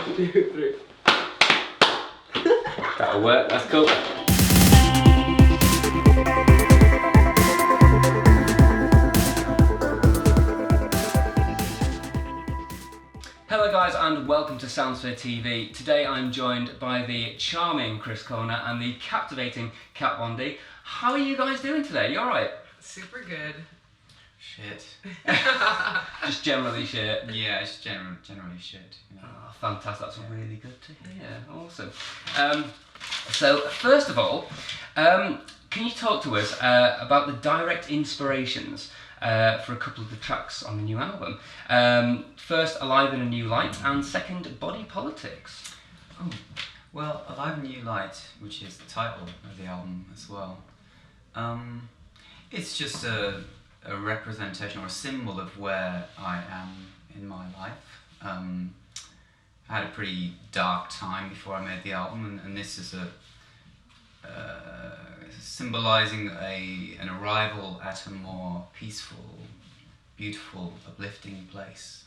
1, 2, 3. That'll work, that's cool. Hello guys and welcome to Soundsphere TV. Today I'm joined by the charming Chris Corner and the captivating KatvonD. How are you guys doing today? You alright? Super good. Shit. Just generally shit. Yeah, it's generally shit. You know. Oh, fantastic, that's really good to hear. Awesome. So first of all, can you talk to us about the direct inspirations for a couple of the tracks on the new album? First, Alive in a New Light, and second, Body Politics. Oh, well, Alive in a New Light, which is the title of the album as well, it's just a representation or a symbol of where I am in my life. I had a pretty dark time before I made the album, and this is symbolising an arrival at a more peaceful, beautiful, uplifting place.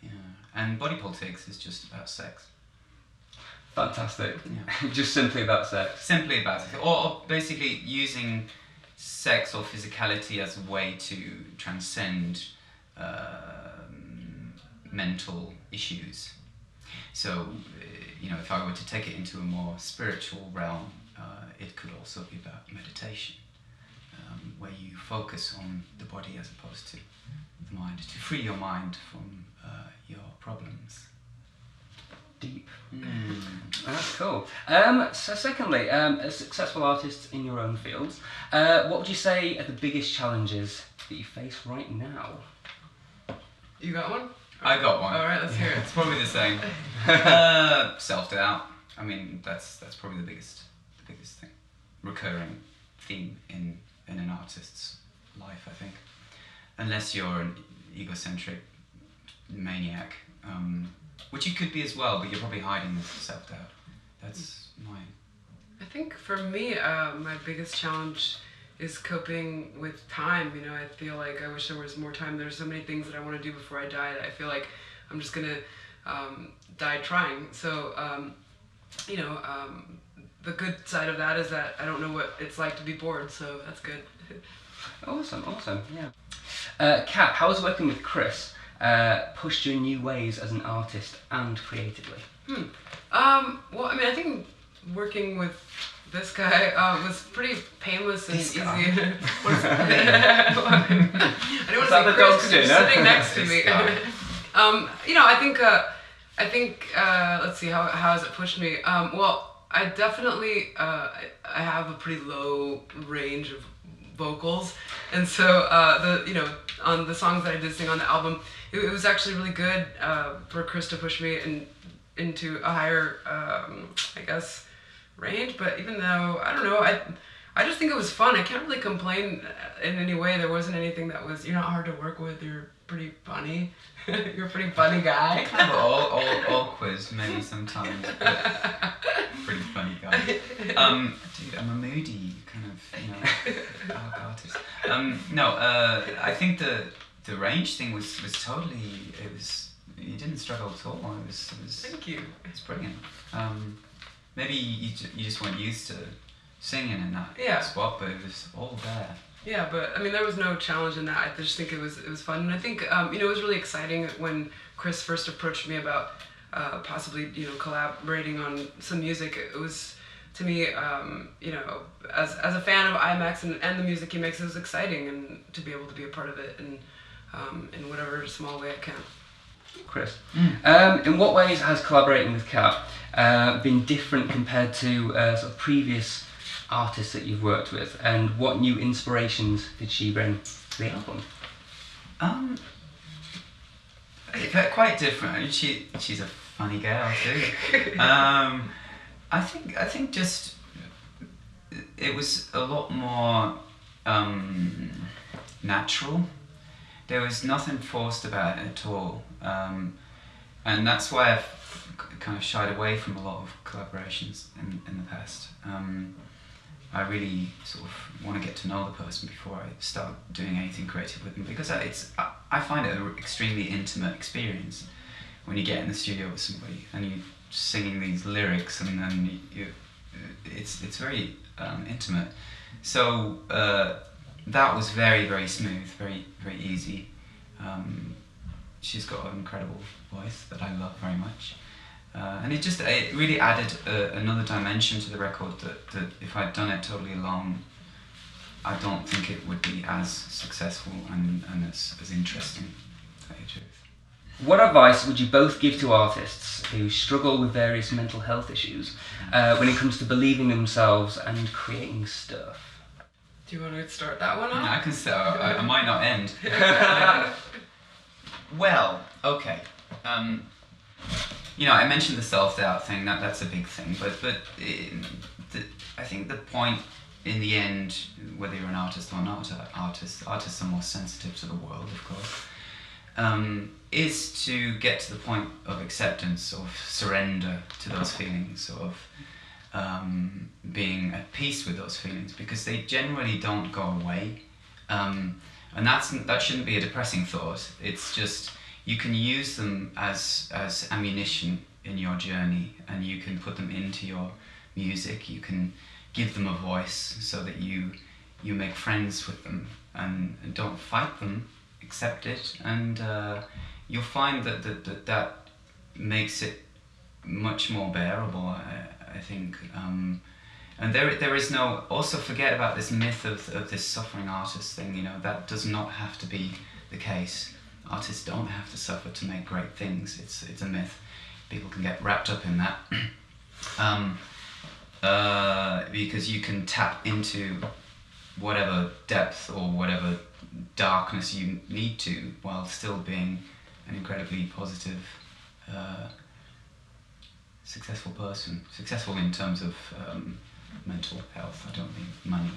Yeah. And Body Politics is just about sex. Fantastic. Yeah. Just simply about sex. Simply about it. Or basically using sex or physicality as a way to transcend mental issues. So, you know, if I were to take it into a more spiritual realm, it could also be about meditation, where you focus on the body as opposed to the mind, to free your mind from your problems. Deep. That's cool. So secondly, as successful artists in your own fields, what would you say are the biggest challenges that you face right now? You got one? I got one. Alright, let's hear it. It's probably the same. Self-doubt. I mean, that's probably the biggest thing. Recurring theme in an artist's life, I think. Unless you're an egocentric maniac, which you could be as well, but you're probably hiding this self-doubt. That's mine. I think for me, my biggest challenge is coping with time. You know, I feel like I wish there was more time. There's so many things that I want to do before I die that I feel like I'm just gonna die trying. So, you know, the good side of that is that I don't know what it's like to be bored, so that's good. Awesome, yeah. Kat, how has working with Chris pushed you in new ways as an artist and creatively? Well, I mean, I think working with this guy was pretty painless and easy. I don't want to say Chris because he's sitting next to me. You know, I think let's see, how has it pushed me? Well, I definitely I have a pretty low range of vocals, and so you know, on the songs that I did sing on the album, it was actually really good for Chris to push me into a higher I guess range. But even though I don't know, I just think it was fun. I can't really complain in any way. There wasn't anything that was, you're not hard to work with, you're pretty funny. You're a pretty funny guy. Kind of all quiz, maybe sometimes, but pretty funny guy. Dude, I'm a moody kind of, you know, dark artist. No, I think the range thing was totally, you didn't struggle at all. It was Thank you. It's brilliant. Maybe you just weren't used to singing in that spot, but it was all there. Yeah, but I mean, there was no challenge in that. I just think it was fun, and I think you know, it was really exciting when Chris first approached me about possibly, you know, collaborating on some music. It was, to me, you know, as a fan of IAMX and the music he makes, it was exciting, and to be able to be a part of it and in whatever small way I can. Chris, in what ways has collaborating with Kat been different compared to sort of previous artists that you've worked with, and what new inspirations did she bring to the album? Quite different. I mean, she's a funny girl too. I think just it was a lot more natural. There was nothing forced about it at all, and that's why I've kind of shied away from a lot of collaborations in the past. I really sort of want to get to know the person before I start doing anything creative with them, because I find it an extremely intimate experience when you get in the studio with somebody and you're singing these lyrics, and then it's very intimate. So that was very, very smooth, very, very easy. She's got an incredible voice that I love very much. And it really added another dimension to the record that if I'd done it totally alone, I don't think it would be as successful and as interesting, to tell you the truth. What advice would you both give to artists who struggle with various mental health issues when it comes to believing themselves and creating stuff? Do you want to start that one off? I can start. I might not end. Well, okay. I mentioned the self-doubt thing. That's a big thing. But I think the point in the end, whether you're an artist or not artists are more sensitive to the world, of course, is to get to the point of acceptance, of surrender to those feelings, of being at peace with those feelings, because they generally don't go away. And that shouldn't be a depressing thought. It's just, you can use them as ammunition in your journey, and you can put them into your music. You can give them a voice so that you make friends with them, and don't fight them, accept it, and you'll find that makes it much more bearable, I think. And there is no, also forget about this myth of this suffering artist thing, that does not have to be the case. Artists don't have to suffer to make great things. It's a myth. People can get wrapped up in that. Because you can tap into whatever depth or whatever darkness you need to, while still being an incredibly positive, successful person. Successful in terms of mental health. I don't mean money.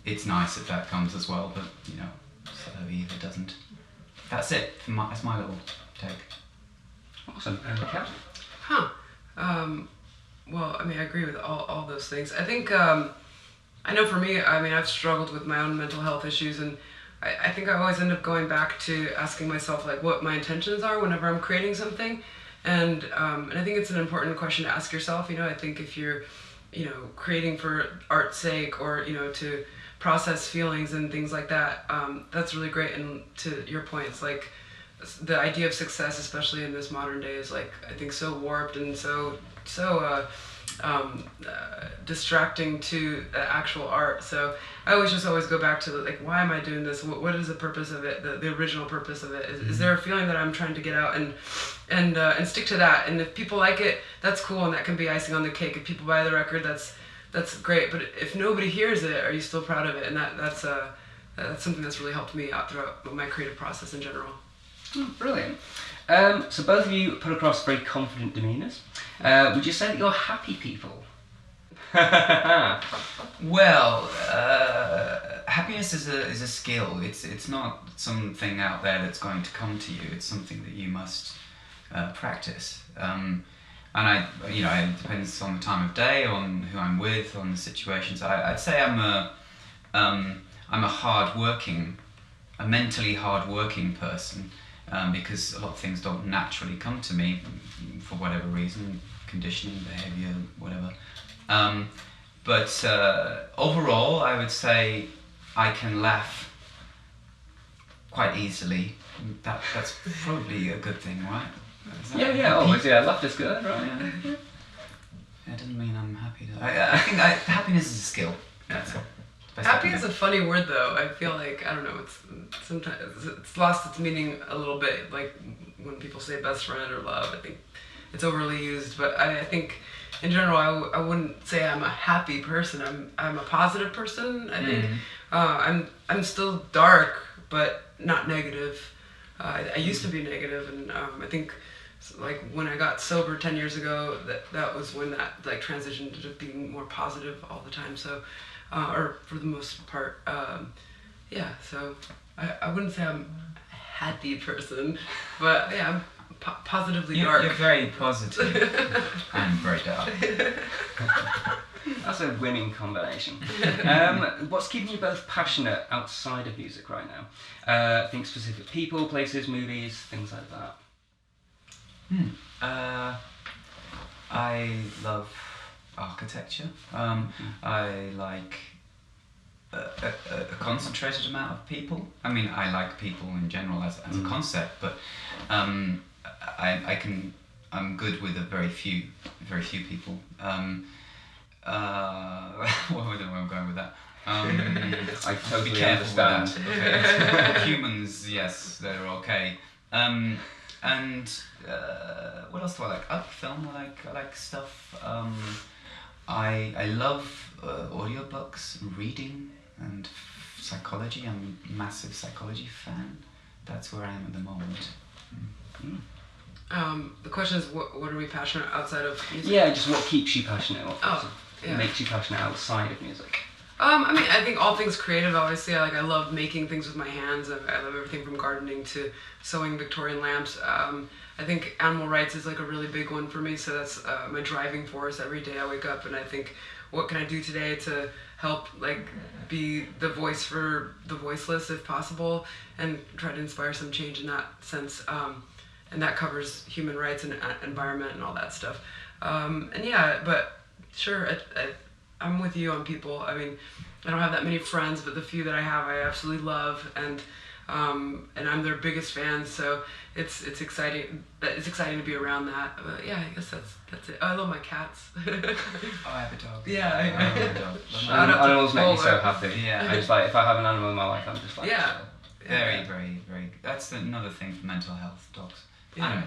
It's nice if that comes as well, but so if it doesn't. That's it. That's my little take. Awesome. Kat? Well, I agree with all those things. I think, I know for me, I've struggled with my own mental health issues, and I think I always end up going back to asking myself, what my intentions are whenever I'm creating something. And I think it's an important question to ask yourself. I think if you're, creating for art's sake, or, to process feelings and things like that, that's really great. And to your point, it's the idea of success, especially in this modern day, is I think so warped and so distracting to the actual art. So I always go back to why am I doing this? What is the purpose of it? The original purpose of it? Is there a feeling that I'm trying to get out, and stick to that? And if people like it, that's cool, and that can be icing on the cake. If people buy the record, that's great. But if nobody hears it, are you still proud of it? And that's something that's really helped me out throughout my creative process in general. Brilliant. So both of you put across very confident demeanours. Would you say that you're happy people? Well, happiness is a skill. It's not something out there that's going to come to you. It's something that you must practice. And it depends on the time of day, on who I'm with, on the situations. I'd say I'm a mentally hard-working person. Because a lot of things don't naturally come to me for whatever reason, conditioning, behaviour, whatever. But overall, I would say I can laugh quite easily. That's probably a good thing, right? Always, laughter's good, right? Yeah. It doesn't mean I'm happy. I think happiness is a skill. That's it. Happy is a funny word, though. I feel I don't know, sometimes it's lost its meaning a little bit. When people say best friend or love, I think it's overly used. But I think, in general, I wouldn't say I'm a happy person. I'm a positive person. I think I'm still dark, but not negative. I used to be negative, and I think when I got sober 10 years ago, that was when that transitioned to being more positive all the time. So. Or for the most part, so I wouldn't say I'm a happy person, but I'm positively dark. You're very positive and very dark. That's a winning combination. What's keeping you both passionate outside of music right now? Think specific people, places, movies, things like that. I love architecture. I like a concentrated amount of people. I mean, I like people in general as a concept, but I'm good with very few people. Where I'm going with that? I totally be careful understand. with that. Okay. Humans, yes, they're okay. And what else do I like? Film. I like stuff. I love audiobooks, reading, and psychology. I'm a massive psychology fan. That's where I am at the moment. The question is, what are we passionate outside of music? Yeah, just what keeps you passionate? What yeah. makes you passionate outside of music? I mean, I think all things creative, obviously. I love making things with my hands. I love everything from gardening to sewing Victorian lamps. I think animal rights is like a really big one for me, so that's my driving force. Every day I wake up and I think, what can I do today to help like be the voice for the voiceless if possible, and try to inspire some change in that sense. And that covers human rights and environment and all that stuff. And yeah, but sure, I'm with you on people. I mean, I don't have that many friends, but the few that I have, I absolutely love, and I'm their biggest fan. So it's exciting. It's exciting to be around that. But yeah, I guess that's it. Oh, I love my cats. I have a dog. Yeah, I have a dog. Animals make me so happy. Yeah. I just like, if I have an animal in my life, I'm just like, yeah. Very, very, very. That's another thing for mental health. Dogs. Yeah.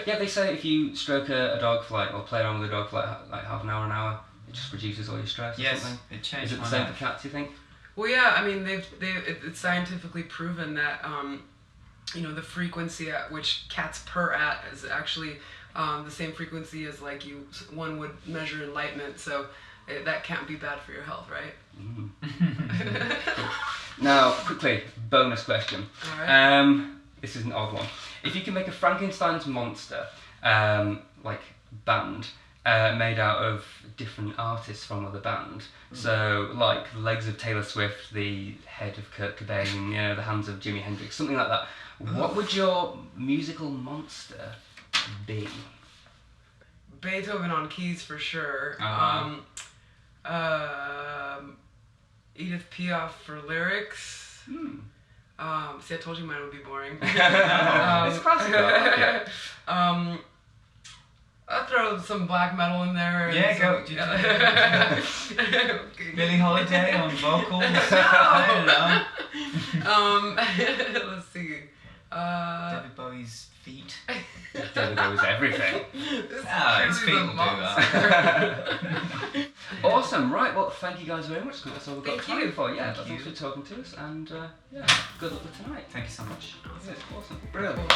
Yeah, they say if you stroke a dog for or play around with a dog for like half an hour, it just reduces all your stress. Yes, or something. it changed. Is it the same for cats, you think? Well, yeah. I mean, it's scientifically proven that the frequency at which cats purr at is actually the same frequency as like one would measure enlightenment. So that can't be bad for your health, right? Now, quickly, bonus question. All right. This is an odd one. If you can make a Frankenstein's monster, like band, made out of different artists from other band, so like the legs of Taylor Swift, the head of Kurt Cobain, the hands of Jimi Hendrix, something like that, what would your musical monster be? Beethoven on keys for sure. Edith Piaf for lyrics. See, I told you mine would be boring. It's classic though, I like it. I'll throw some black metal in there. Yeah, go. Billie Holiday on vocals. I don't know. Let's see. David Bowie's feet. David Bowie's everything. His feet will do that. Awesome, right, well, thank you guys very much. That's all we've got time for. Yeah, Thank thanks you. for talking to us, and good luck with tonight. Thank you so much. Awesome. Brilliant.